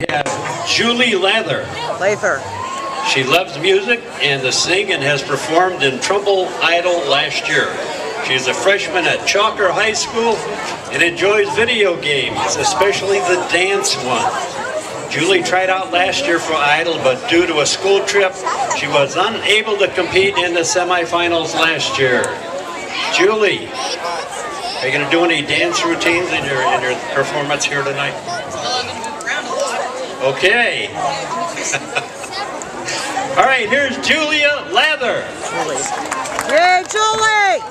Yeah, Julie Lather. Lather. She loves music and to sing and has performed in Trumbull Idol last year. She's a freshman at Chalker High School and enjoys video games, especially the dance one. Julie tried out last year for Idol, but due to a school trip, she was unable to compete in the semifinals last year. Julie, are you going to do any dance routines in your performance here tonight? Okay. All right, here's Julia Lather. Yay, Julie!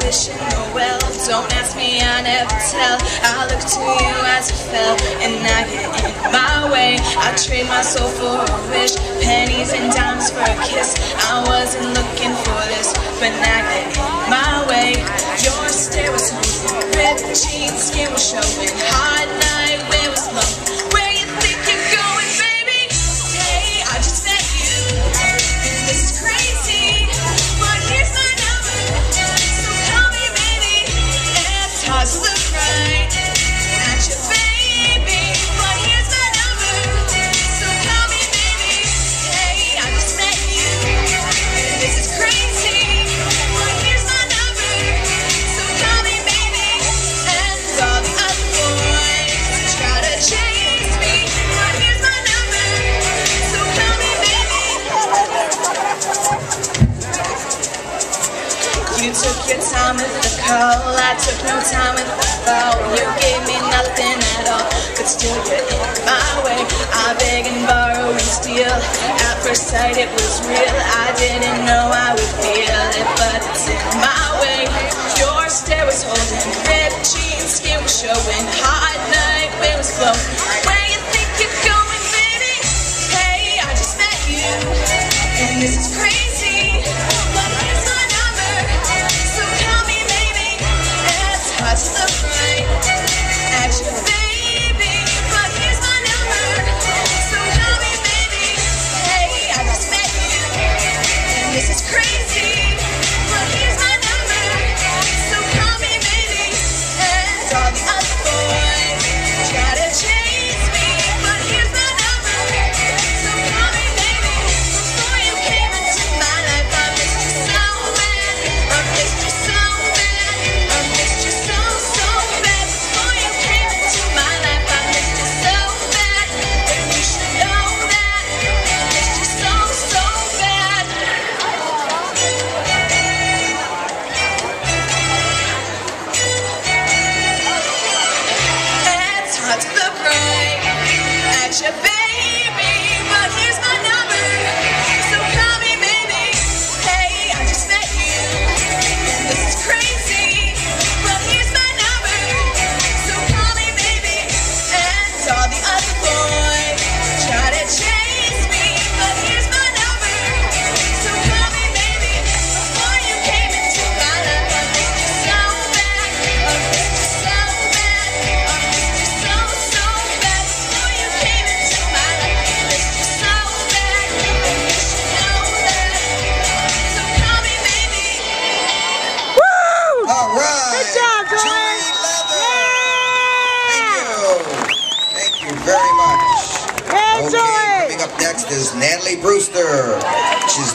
Wishing you well, don't ask me, I never tell. I look to you as you fell, and now you're in my way. I trade my soul for a wish, pennies and dimes for a kiss. I wasn't looking for this, but now you're in my way. Your stare was holding, ripped jeans, skin was showing. Hot night, wind was blowing. Where you think you're going, baby? Hey, I just met you, and this is crazy, but here's my number. Hard to look right at your baby, but here's my number, so call me baby. Hey, I just met you, and this is crazy, but here's my number, so call me baby. And all the other boys try to chase me, but here's my number, so call me baby. You took your time with the call, I took no time with the phone. You gave me nothing at all, but still you're in my way. I beg and borrow and steal, at first sight it was real. I didn't know I would feel it, but it's in my way. Your stare was holding, ripped jeans, skin was showing. Hot night, wind was blowing. Where you think you're going, baby? Hey, I just met you, and this is crazy, but here's my number, so call me baby. It's hard to look right at your baby, but here's my number, so call me baby. Hey, I just met you, and this is crazy, but here's my number, so call me baby. And all the other boys try to chase me, but here's my number, so call me baby. Before you came into my life, I missed you so bad, I missed you so bad, I missed you so bad. Before you came into my life, I missed you so bad, and you should know that. I missed you so bad. It's hard to look right at your baby, but here's my number, so call me baby. Hey, I just met you, and this is crazy, but here's my number, so call me baby. And all the other boys try to chase me, but here's my number, so call me baby. Before you came into my life, I missed you so bad, I missed you so bad, I missed you so bad. Before you came into my life, I missed you so bad, and you should know that, so call me baby. Woo! All right. Good job, Julie. Julie Lather. Thank you very much. Hey, Okay, Julie. coming up next is Natalie Brewster. She's